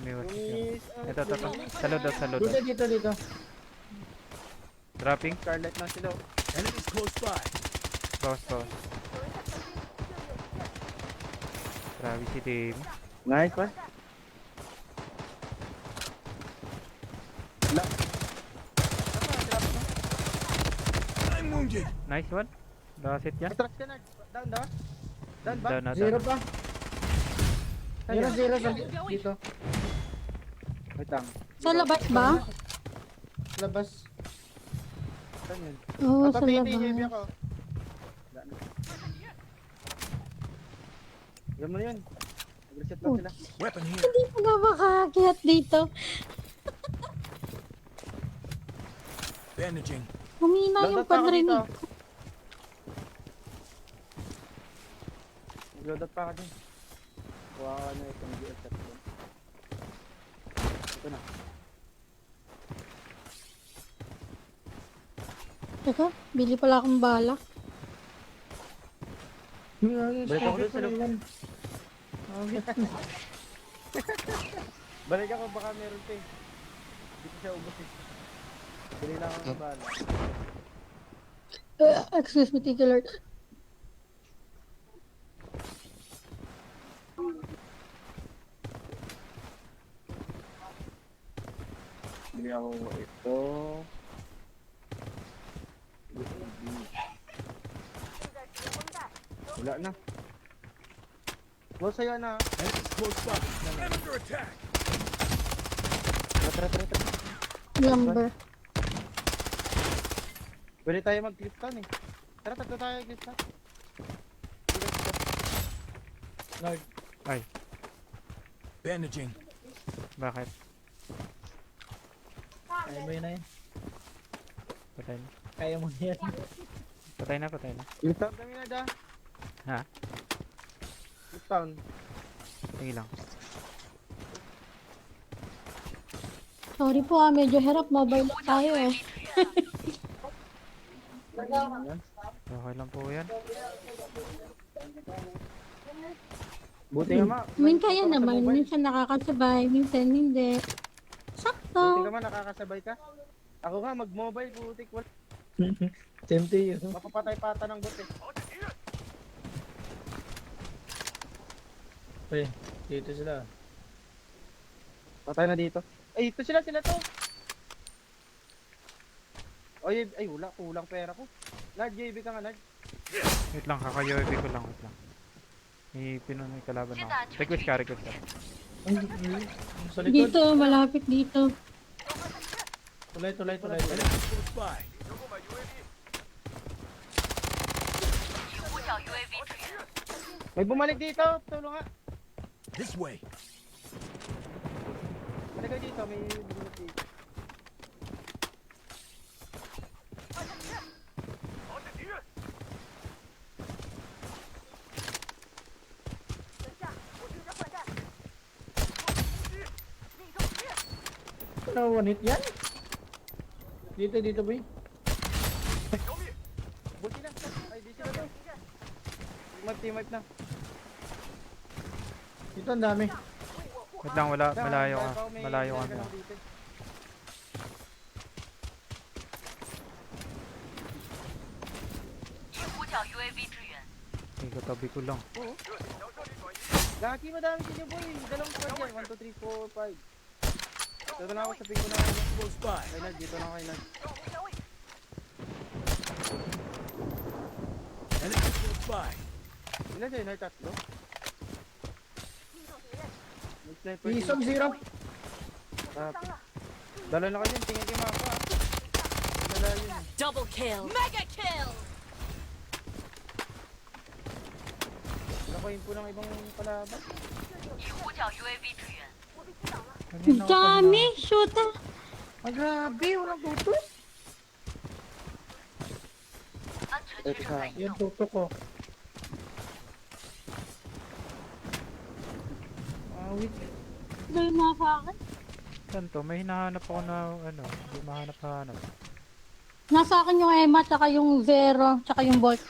Umiwas siya. Lumis. Ito. Sa load. Dito. Dropping. Scarlet lang sila. Enemies close by. Bawas. Grabe si team. Nice one. La. I'm wounded. Nice one. Nakasit yan. Atras ka na. Down ba? Down ba? Down na. Zero pa. Saan Zero yan? dito. Wait lang. Sa labas ba? Labas. Saan yun? Oo, sa Papatingin labas. heavy ako. Wala na. Yan mo na yun. Nag-reset lang sila. Weapon here. Hindi ko na makakakit dito. Bandaging. Humina yung Loadout pa ako panrinig. dito. Loadout pa ka din. Kuha ka na itong GS at yun. Ito na. Teka, bili pala akong bala. Balik ako dun sa loob. Balik ako baka meron pa eh. Hindi ko siya ubos eh. Bili lang ako ng bala. Excuse me, take alert. Bili ako ito. Wala na. Close sa'yo na. Enemies close by. I'm under attack. Tara. Lumber. Pwede tayo mag-clip town eh. Tara, tatlo tayo mag-clip town. Lord. Bandaging. Bakit? Kaya mo yun na yan. Patay na. Kaya mo yan. Patay na. Clip town kami na da. Ha? Clip town. Tingin lang. Sorry po medyo hirap. Mobile lang tayo eh. Yan. Okay lang po yan. Buti nga ma. Kaya naman. Minsan nakakasabay, minsan hindi. Buti Sakto. ka ma, nakakasabay ka. Ako nga, mag-mobile, butik. Same to you. Mapapatay pata ng bot eh. Uy, dito sila. Patay na dito. Ay, ito sila to. Ay, wala. Kulang pera ko. Nard, JB ka nga, Nard. Wait lang, kaka-UAV ko lang. Wait lang. May kalaban ako. Request ka. Sa likod. Dito, malapit dito. Tulay. Enemies close by. May bumalik dito. Tulong nga. This way. Halika dito. May bumalik dito. Ano, one hit yan? Dito, boy. Buti na. Ay, di sila to. Team wipe na. Dito ang dami. Wait lang, malayo ka. Malayo ka na. Tabi ko lang. Gaki, madami sinyo boy. Dalawang squad yan. 1, 2, 3, 4, 5. Dito na ako sa pingo na. Close by. Kay Nard, dito na ako kay Nard. Enemies close by. Ilan sa'yo, Nard? Tatlo? May sniper Isog dito. zero. Dala na kayo, tingin kay Mako ah. Dala yun. Double kill. Mega kill. Nakuhin po ng ibang palaban. Ang dami. Shoot ah. Grabe, walang tuto. Ito sa Yan, tuto ko. Wait. Dahil na sa akin. Saan to? May hinahanap ako na hindi mahanap-hanap. Nasa akin yung Emma, tsaka yung Zero, tsaka yung Bolt.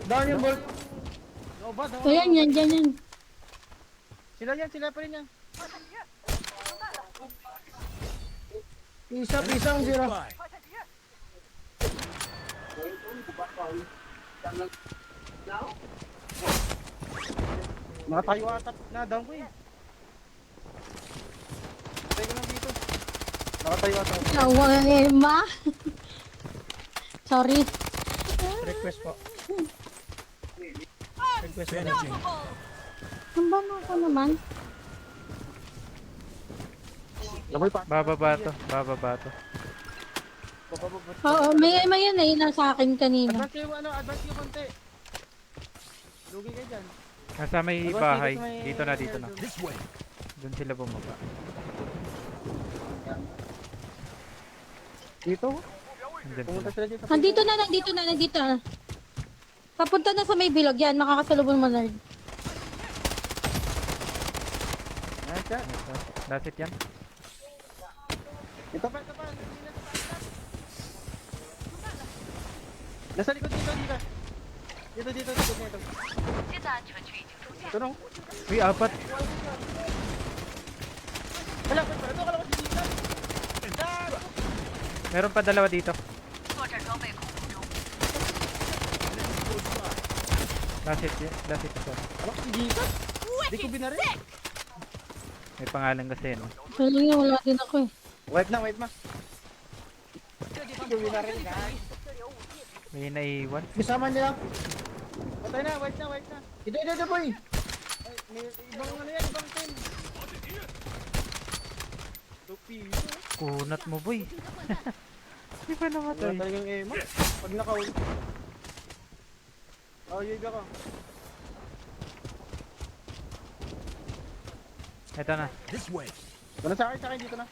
Down yung bolt. No ba? Ayan, yan, yan, yan. Sila pa rin yan. Isa ang zero. Spy. Nakatayo ata na down ko eh. Patay ko lang dito. Nakatayo ata. Tawa Emma. Sorry. Request po. Request po. Bandaging. Ang bango ko naman. Laboy pa. Bababa to. Bababa to. Oo, may yan eh, nasa akin kanina. Advance yung konti. Lugi kayo dyan. Nasa may Advance bahay. dito sa may- Dito na, dito na. This way. Doon sila bumaba. Dito? Andun Pumunta sila. sila dyan sa Nandito na. Papunta na sa may bilog yan, makakasalubong mo na rin. Nice shot. That's it yan. Ito pa. Nasa likod dito. Dito. Ito no? Uy, apat. Wala ko dito. Meron pa dalawa dito. That's it isa. Ano ko dito? Di ko binaril. May pangalan kasi, no? Wala din ako eh. Wipe na. Di ko binaril guys. May naiwan. Kasama nila. Patay na, wipe na. Ito boy. Ay, may ibang ano yan, ibang team. Tupi. Kunat mo, boy. Di ba Wala namatay? talagang emo. Pag naka-ult. Oh, yun ako. Ito na. This way. Wala sa akin dito na.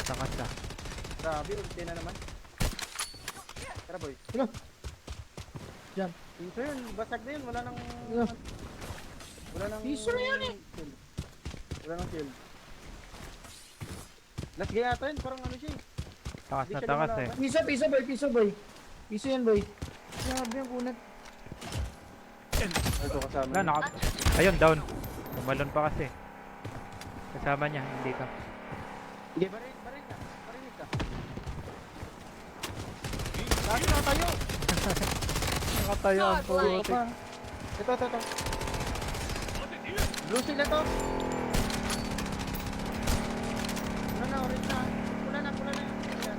Takas na. Grabe, ulti na naman. Tara boy. Ano? Diyan. Piso yun, basag na yun. Wala nang... Ano? Wala nang... Piso na yan eh. shield. Wala nang shield. Last gaya ata yun, parang ano siya eh. Takas Hindi na siya takas eh. lumalaban. Piso boy. Piso yan boy. Grabe yung kunat. Ito kasama. Wala, naka... Ayun, down. Tumalon pa kasi. Kasama niya, hindi ka. Hindi, baril ka. Lagi na tayo. Nakatayo ang Godlike. putik. Ito. Blue shield na to. Orange na. Pula na. Ayan.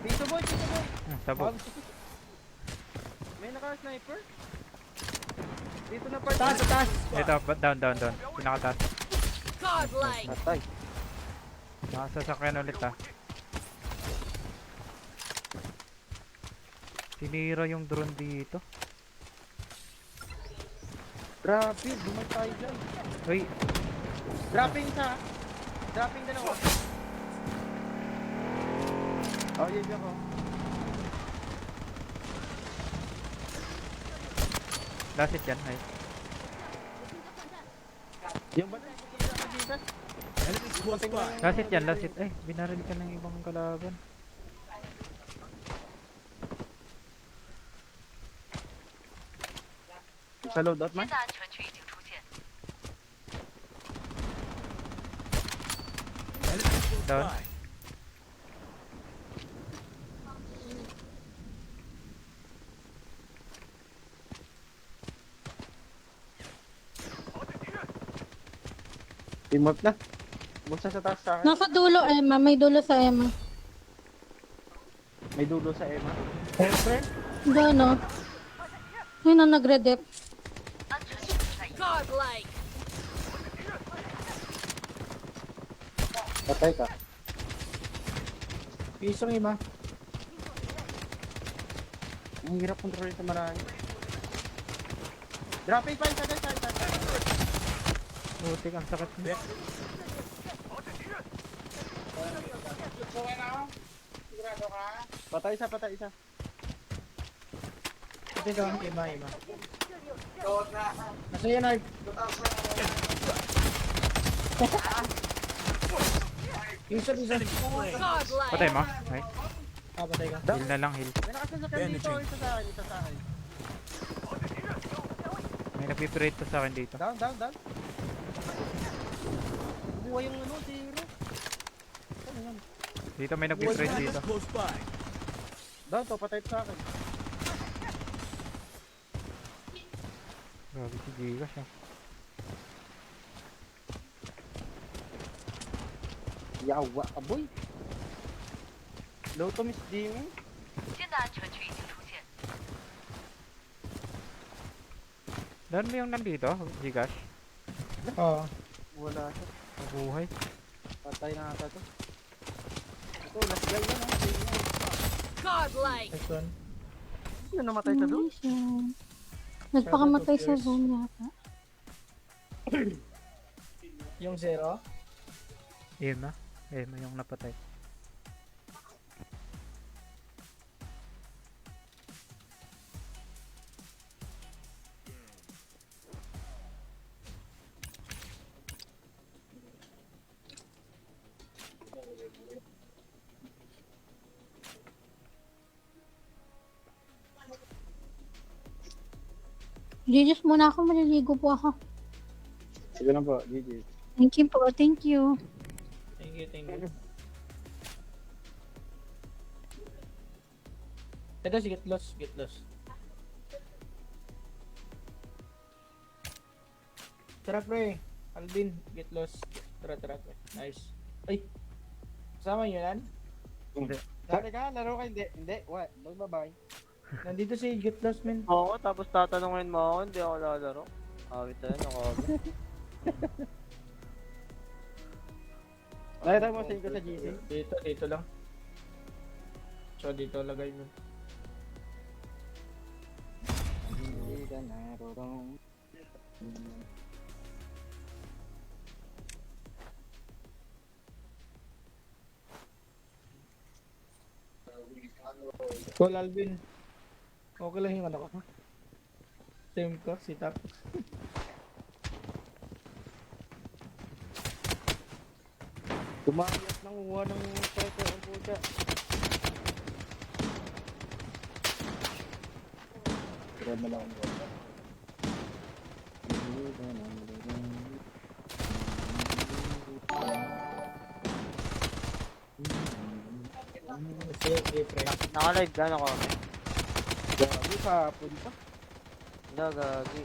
Dito boy. Sabog. May naka-sniper. Dito na part. Taas. Ito, down. Pinakataas. Godlike. Natay. Nakasasakyan ulit ah. Sinira yung drone dito. Grabe, bumay tayo dyan. Uy, Dropping isa. Dropping dalawa. Oh, yun ako. last it yan. Nice. Yung ba na? Dito. Enemies close by. Last it. Eh, binaril ka ng ibang kalaban. Sa loadout man? Enemies close Down. by. Team up na. Buksan sa taas sa akin. Nasa dulo, Emma. May dulo sa Emma. May dulo sa Emma. Doon, no? Yun ang nagre-dep. Godlike. Patay ka. Piso ng iba. Ang hirap kontrolin sa marami. Dropping pa isa. Putik, ang sakit niya. Patay isa. Ito iba. Nasa yan, Art. Isa. Godlike. Patay mo? Ay, Patay ka. heal na lang, heal. May nakasasakyan dito, isa sa akin, isa sa akin. May nagpiprate to sa akin dito. Down. Buhay yung ano, zero. Ano yan? Dito may nagpiprate Enemy dito. is close by. Down to, patay sa akin. Grabe si Gigas ah. Yawa ka, boy. Low to miss Jimmy. Daan mo yung nandito, Gigas? Oo. Wala siya. Mabuhay. Patay na ata to. Ito, last guy yan, ha. Godlike. Next one. Sino namatay sa doon? Nice yan. Nagpakamatay sa zone yata. Yung 0. Ema. Ema yung napatay. Gigis muna ako, maliligo po ako. Sige na po, GG. Thank you po, thank you. Thank you. Ito si get lost. Tara pre, Alvin, get lost. Tara pre. Nice. Ay, kasama nyo yan? Hindi. Sabi ka, laro ka, hindi. What? Bye-bye. Nandito si get lost men. Oo, tapos tatanungin mo ako, hindi ako lalaro. Awit tayo, nakawit. Nakita mo sa sa GC? Dito lang. So dito lagay mo. Hindi ka narorong. Call Alvin. Okay lang yung ano ko. Same ko, sit up. Tumayas ng uwa ng striker ang puta. Grab na lang ako. Sige, pre. Naka-live ka na kami. Grabe ka, punta. Wala, gagi.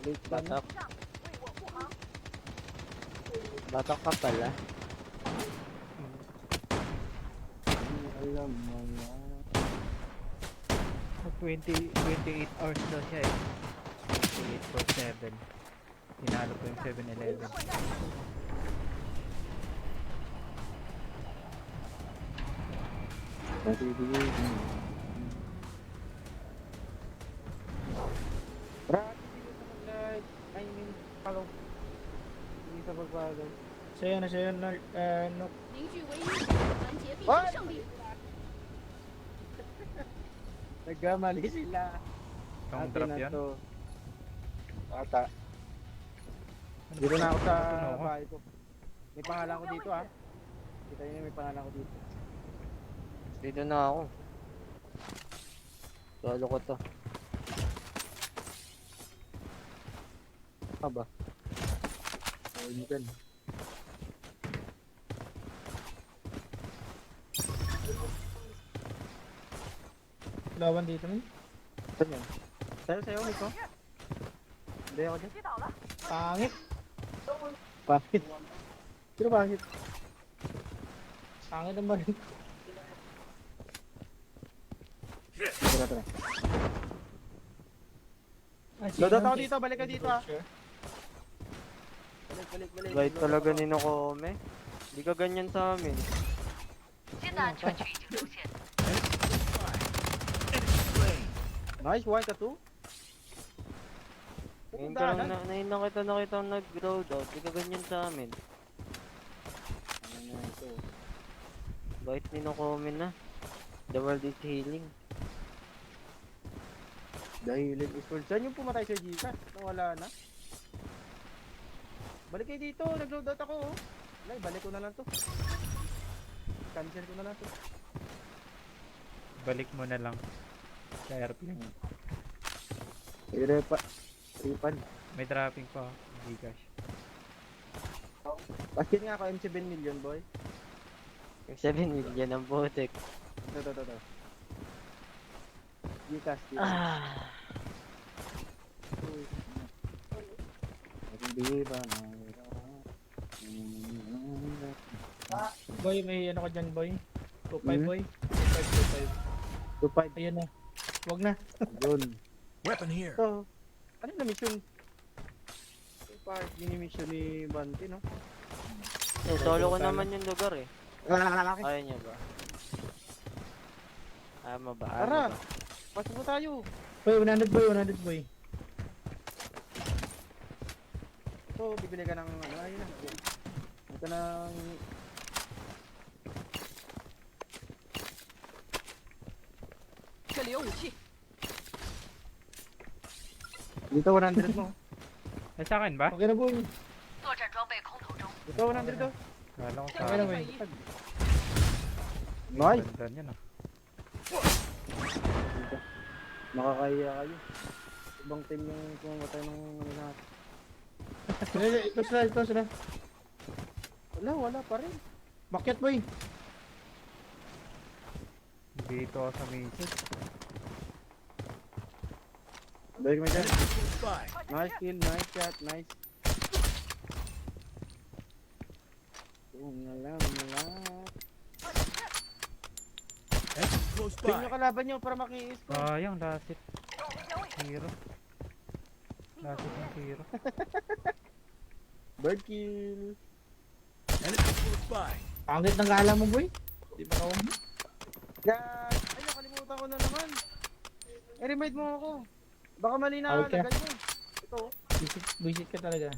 Late ka na. Batak. Batak ka pala. Alam mo na. 28 hours daw siya eh. 28 for 7. Tinalo ko yung 7-11. Grabe dito sa mag-live. I mean, follow. Hindi sa pagbagay. Sa'yo na, no. 凝聚为一，团结必胜胜利。 Nagkamali sila. Itong Atin drop na yan. to. Ata. Dito na ako sa Ano ako? bahay ko. May pangalan ko dito ah. Kita niyo may pangalan ko dito. Dito na ako. Lalo ko to. Aba. Ayun kan. Lawan dito men. Saan yan? Sayo, Miko. Hindi ako dyan. Pangit. Bakit? Pero bakit? Pangit ang baril. Tara. Ay, Loadout ako dito, balik ka dito ah. Sure. Balik. Bait talaga ni Nokome. Hindi ka ganyan sa amin. Nice, why ka to? Ngayon ka lang nakita nag-grow out. Hindi ka ganyan sa amin. Ano na ito? Bait ni Nokome na. The world is healing. Dahil is full. Saan yung pumatay sa Gcash? Nawala na. Balik kayo dito, nag-load out ako oh. Wala, balik ko na lang to. Cancel ko na lang to. Balik mo na lang. Sa airplane. Refund. May dropping pa. Gcash. Basket nga ako M7 million boy. Yung 7 million ang putik. Ito. Gcash. Ah. Hindi ba Boy, may ano ka dyan, boy? 2.5, Hmm? boy? 2.5, 2.5 Ayun na. Wag na. yun. Weapon here. So, ano na mission? Part mission ni Banti, no? Eh, solo ko naman yung lugar eh. Lalaki. Ayaw niya ba? Ayaw mo ba? Ayaw Tara. mo ba? Pasok mo tayo. Boy, 100, boy. 100, boy. So, bibili ka ng ano, ayun na. Ito ng... Dito 100 mo. Ay, sa akin ba? Okay na, boy. Dito 100 to. Kala ko sa Okay na, akin. boy. Nice. Ganda niyan ah. Dito. Nakakaya kayo. Ibang team yung pumatay ng ano natin. Ito sila. Wala pa rin. Bakit, boy? Dito ako sa message. Balik mo dyan. Close by. Nice kill, nice shot, nice. Wala. Exit close Tingnan nyo by. kalaban nyo para makiis ko. Sayang, last hit. Zero. Last hit ng zero. Bird kill. Enemy close by. Pangit ng gala mo, boy. Di ba kawang mo? God! Ay, nakalimutan ko na naman. I-remind mo ako. Baka mali na Okay. lagay mo. Ito. Visit ka talaga.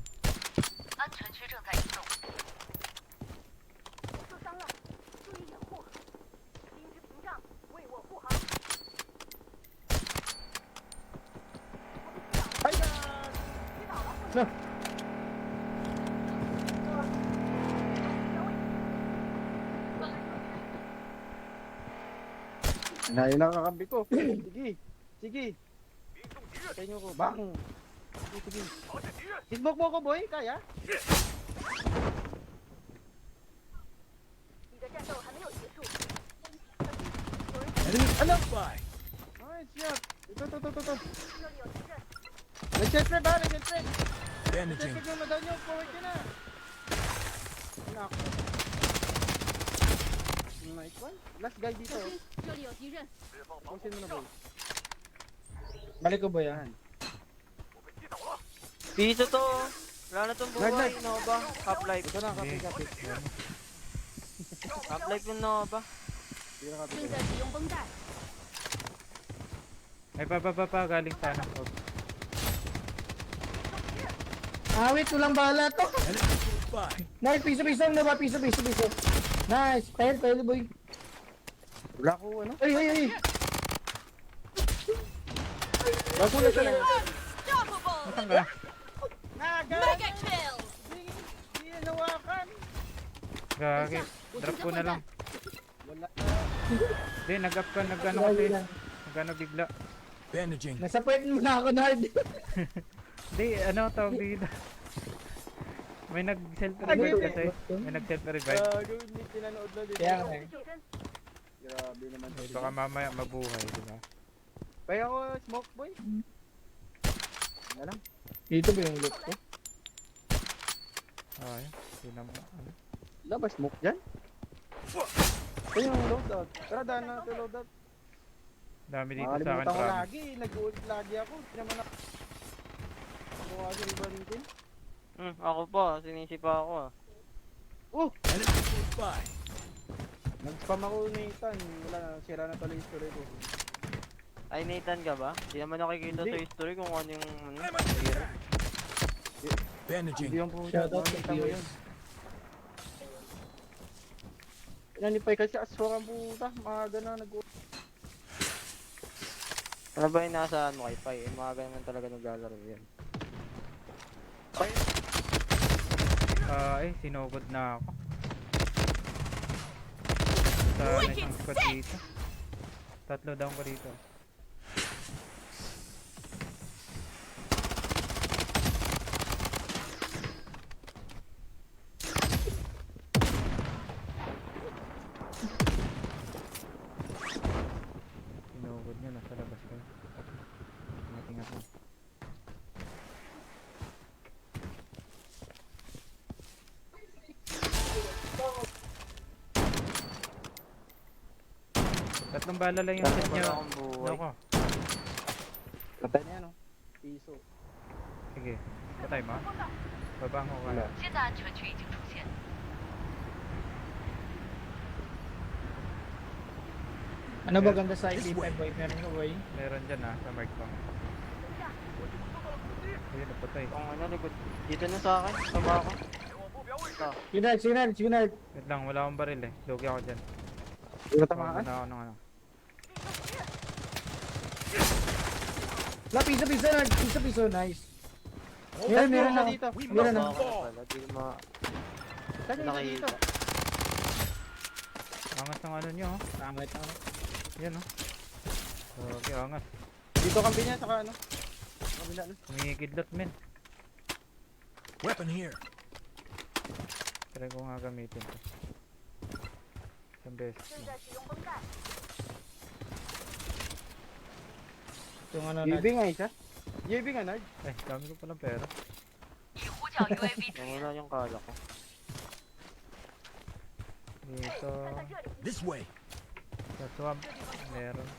Ay, God! No. Nahin na kakambi ko. Sige. Patay nyo ko. Bang! Sige. Hitbox mo ko, boy. Kaya? Enemy close by. Nice shot. Ito. Nag-set prep ba? Nag-set prep. Bandaging. Nag-set prep yung madal nyo. Forward ka na. Nako. Nice one. Last guy dito. 这里有敌人， Pusin mo na, boy. Balik ko, boy, ah. Dito to. Wala na tong buhay. Nag-live. Nova. Half-life. Ito na, kapit. Half-life yung Nova. Hindi na kapit. 正在使用绷带， Ay, pa, galing sana. Oh, Awit, walang bala to. Enemy close by. Nice, piso. Na ba? Piso. Nice. Pahil, boy. Wala ko, ano? Ay. Bago na siya. unstoppable, saan ka? mega kill， Hindi na nawakan. Gagi. Drop ko na lang. Wala. Hindi, nag-up ka, nag-ano kasi. Nag-ano bigla. Bandaging. Nasa point mo na ako, Nard. Hindi, ano tawag dito? May nag-self-revive kasi. May nag-self-revive. Gago, hindi pinanood na dito. Kaya nga, eh. Grabe naman. Baka mamaya mabuhay, di ba? Kaya ako, smoke boy. Alam. Dito ba yung loot ko? Ay, tinan mo. Ano? Wala ba smoke dyan? Ito yung loadout. Tara, daan na ito loadout. Dami dito sa akin, Makalimutan ko promise. lagi. Nag-ult lagi ako. Hindi naman ako. Ako kasi iba rin. Ako pa. Sinisipa ako ah. Enemy close by. Nag-spam ako Nathan. Wala, sira na tuloy yung story ko. Ay, Nathan ka ba? Di naman nakikita Hindi. sa history kung ano yung... I'm under attack. Bandaging. Hindi yung po siya. Shoutout sa Makikita mo viewers. yun. Nanipay kasi aswang ang puta. Maaga na nag-ult. Ano ba yung nasa ano kay Pai? Yung mga ganyan talaga naglalaro yan. Sinugod na ako. Sa isang squad dito. Tatlo down ko dito. Sinugod niya, nasa labas ko. Ingat mo. Tatlong bala lang yung set niya. Wala akong buhay. Nako. Patay na yan, oh. Piso. Sige. Patay mo. Babango ka na. 现在安全区已经出现。 Ano ba ganda sa IP5 boy? Meron ka boy? Meron dyan sa mark ko. Ayun, napatay. Kung ano, likod. Dito na sa akin. Tama ako. Ito. Signal. Wait lang, wala akong baril eh. Lugi ako dyan. Hindi na Tamaan tamaan. na ako ng ano. Piso, nice. Meron Meron na ako. dito. Meron na. Baka na pala. Di ko ma... Saan yung isa dito? Angas ng ano nyo. Pangit ako. Yan Okay, angas. Dito kampi niya, saka ano? Kabila na. Kumikidlat men. Weapon here. Try ko nga gamitin to. Isang beses lang. Yung ano JB nga isa. JB nga, Nard. Dami ko palang pera. 与呼叫 UAV 支 Yung 援。 una yung kala ko. Dito. This way. Sa swamp. Meron.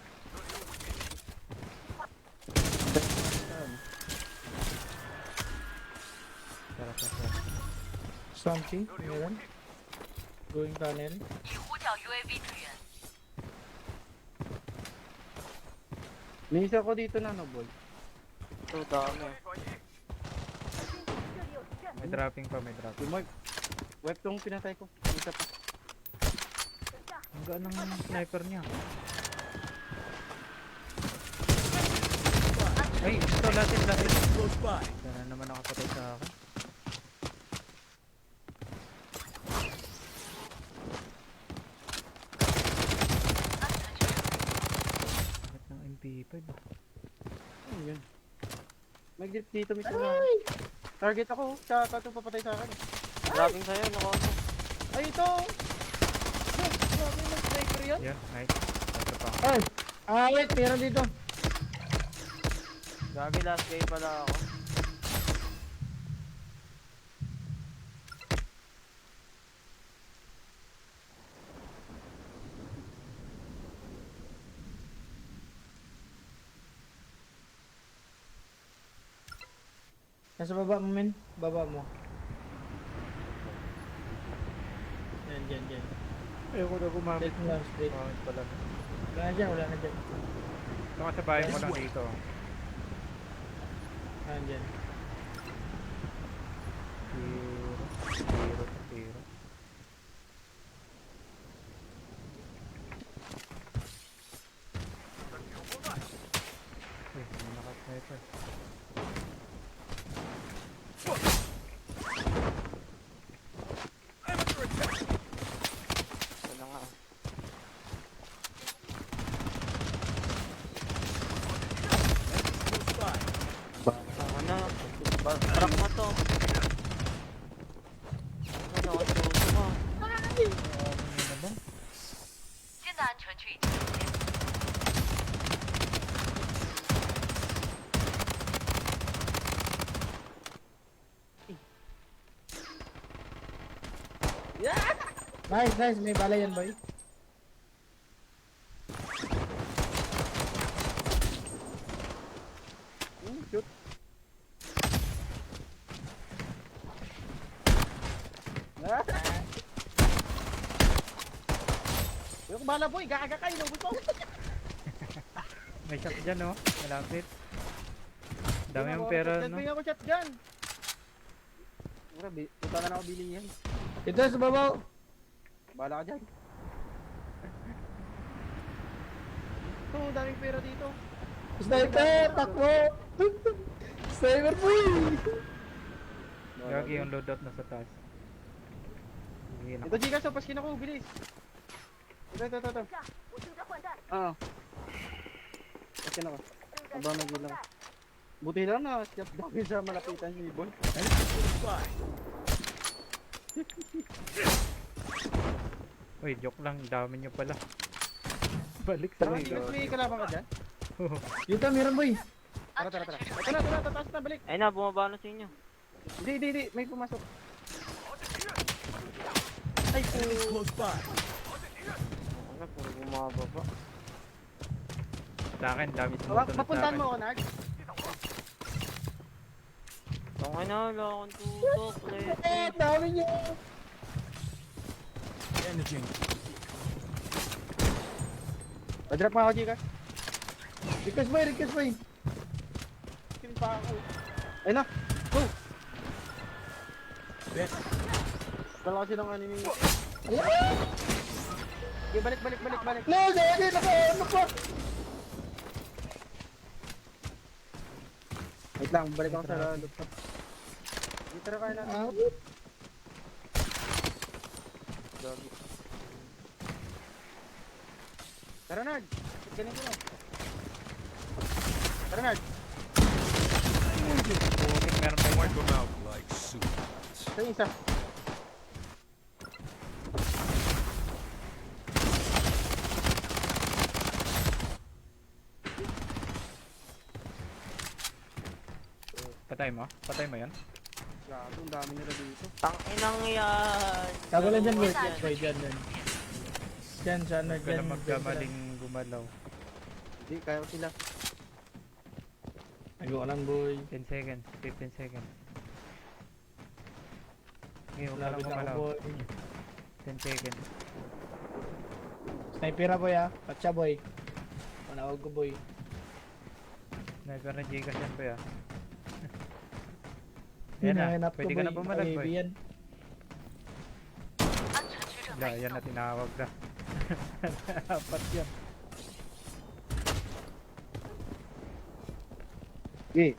Tara sa swamp. something. Meron. Going tunnel. 与呼叫 UAV 支援。 May isa ko dito na, no, boy. Ito, dami. May dropping pa, may dropping. Yung Mark. Web tong pinatay ko. Yung isa pa. Ang gaan ng sniper niya. Ay, ito, latin. Close by. Sana naman nakapatay sa akin. Bakit ng MP5 ah? Ano yun? May grip dito mismo na. Target ako. Tsaka ito papatay sa akin. Maraming sa'yo, nako. Ay, ito! Ay, grabe, mag-sniper yan. Yan, nice. Ito pa. Wait, meron dito. Gagi, last day pala ako. Nasa baba mo, men. Baba mo. Yan. Ayoko na gumamit. Straight mo lang, straight. Gumamit pala. Wala na dyan. Ito ka sa bahay mo lang dito. Nandyan. Zero. May naka-sniper. I'm under attack. Ito na nga. Close by. Ano? Truck mo to. Ano? Tuto mo. 现在安全区已经出现。 Nice. May bala yan, boy. Shoot. Ah! Yung bala, boy. Gaga kayo. Nubos mo. May shot dyan oh. Malapit. Dami yung pera no. Bigyan ko shot dyan. Grabe. Punta na ako bilihan. Ito sa babaw. Bala ka dyan. Ito, daming pera dito. Sniper! Takbo! Sniper boy! Gagi yung loadout na sa taas. Sige na. Ito Gcash, oh, paskin ako, bilis. Ito. Oo. Paskin ako. Abang nagilang. Buti lang na, siya dami sa malapitan ni Boy. Spy. Uy, joke lang. Dami nyo pala. Balik sa Tara, loadout. may kalaban ka dyan? Dito, meron boy! Tara. Ito na, taas na, balik. Ay na, bumaba na sa inyo. Hindi, may pumasok. Ay, Close by. Ano, puro bumaba pa. Sa akin, dami sumusunod sa mapuntahan akin. mo ako, Nard. Okay na, wala akong tutok. Eh, dami niyo! Bandaging. Pa-drop mo ako, Gcash. Request boy! Skin pa ako. Ay na, go! Bet. Dala kasi ng anime. Ayan! Okay, balik. No, dali! Ano pa? Wait lang, balik ako sa laptop. Dito na kayo na. Abot! Tara, Nard. Ganito na. Tara, Nard. Putik, meron pa Wipe them out like soup. Ito yung isa. Patay mo yan? Gago, ang dami nila dito. Tanginang yan. Tago lang dyan boy! Yan. Boy, dyan. Dyan, sana Huwag ka dyan. na magkamaling gumalaw. Hindi, kaya ko sila. Tago ka lang boy! 10 seconds, 15 seconds. Okay, huwag ka lang Lapit na gumalaw. ako boy! 10 seconds. Sniper na boy ah! Patsa boy! Panawag ko boy! Sniper na Gcash yan pa ya. Yan Yan na, na, pwede ka na pumalag boy. Yan. 安全区准 Wala, 备移 yan 动 na。tinawag na. Apat yan. Okay.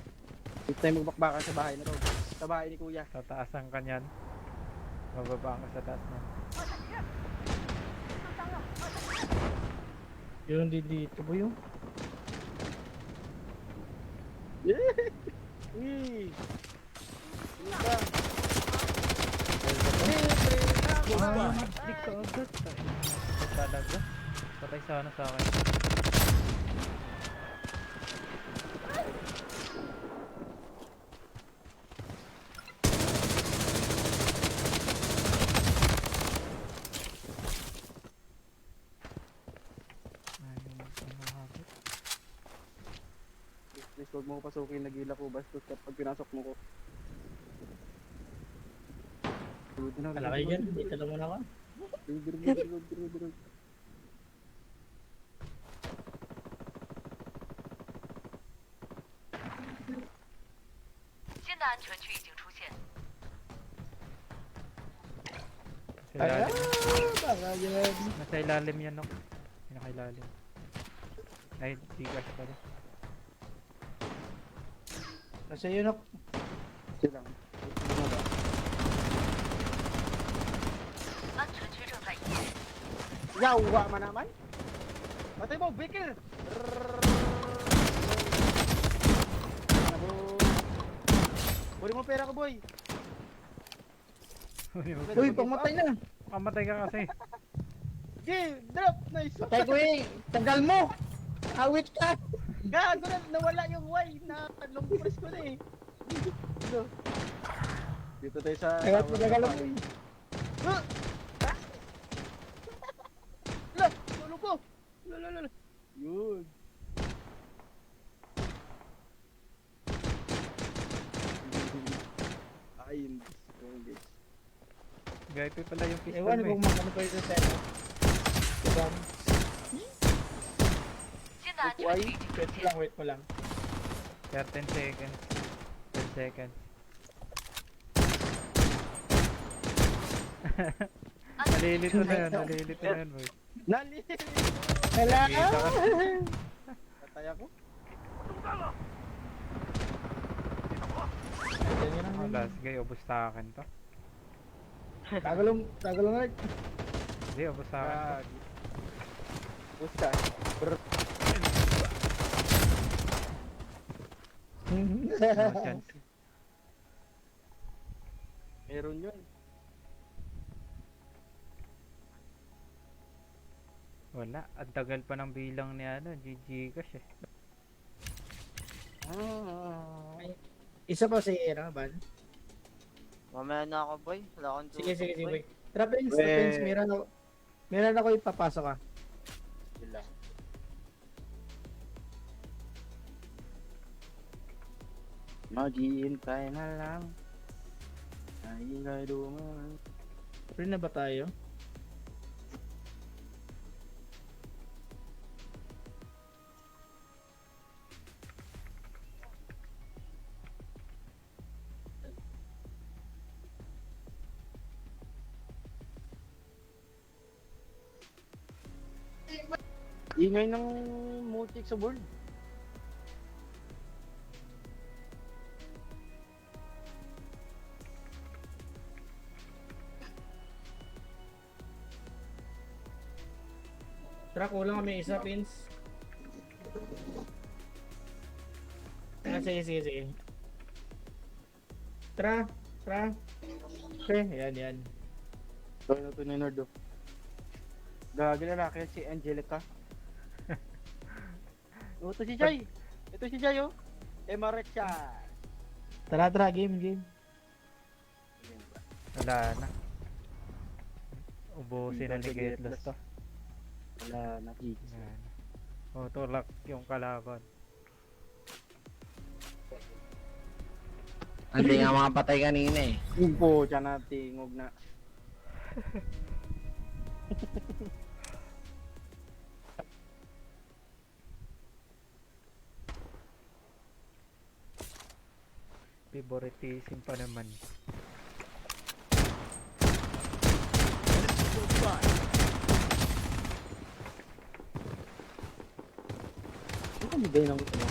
It's time magbakbakan sa bahay na to. Sa bahay ni Kuya. Tataasan ka niyan. Bababa ka sa taas niyan. Yun din dito boy oh! Uy! Ano ba? Close by. Di ka agad. Talaga. Patay sana sa akin. Please, huwag mo ko pasukin. Nagila ko bastos kapag pinasok mo ko. Good na. Alakay dyan! Dito lang muna ako! Reload. 新的安全区已经出现， Sa Ayan! ilalim. Baka yan! Nasa ilalim yan, no? Pinakailalim. Ay, Gcash pala. Nasa yun ako! Sila lang. 安全区正在移动。 Yawa man naman. Patay mo, Vicker! Buli mo pera ko, boy. Uy, pamatay na! Pamatay ka kasi. Okay, drop! Nice! Patay ko eh! Tagal mo! Awit ka! Gago na, nawala yung Y na long press ko na eh. Dito. Dito tayo sa... Tagal mo, tagal mo! Ah! La! Tulog ko! La! Yun. Ayun. Guys. VIP pala yung pistol Ewan mo kung eh. magkano pa ito sa'yo. Diba? 新的安全区已经出 Wait 现， lang, wait mo lang. 10 seconds. 10 seconds. Nalilito na yun, nalilito na yun boy. Nalilito! Hala! Kita ka. Patay ako. Ayan yun ang Wala, sige, ubos sa akin to. tagalong Art. Hindi, ubos sa akin to. Busta. No chance. Meron yun. Wala, ang tagal pa ng bilang ni ano, GG Cash eh. Isa pa si Ban. Mamaya na ako, boy. Wala akong Sige, tulog, boy. boy. Trap Prince, meron ako ipapasok ah. Sila. Maghihintay na lang. Ay, dumaan. Free na ba tayo? Ingay ng multik sa board. Tara, kulang kami isa, Pins. Sige. Tara. Okay, yan. Gawin na ito ni Nardo. Gagi lalaki yan si Angelica. Ito si Jay. Ito si Jay, oh. Emarecha. Tara, game. Wala na. Ubusin na ni Getlos to. Wala na, Gigi. Yan. O, tulak yung kalaban. Hindi nga mga patay kanina eh. Yung po, tiyan na, tingog na. Favoritism pa naman. Close by. Ano kami ba yun ang ano?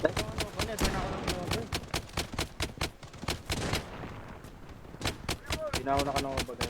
Dahil kung ano ba niya, doon ako ng mga. Ginawa na ka ng mga bagay.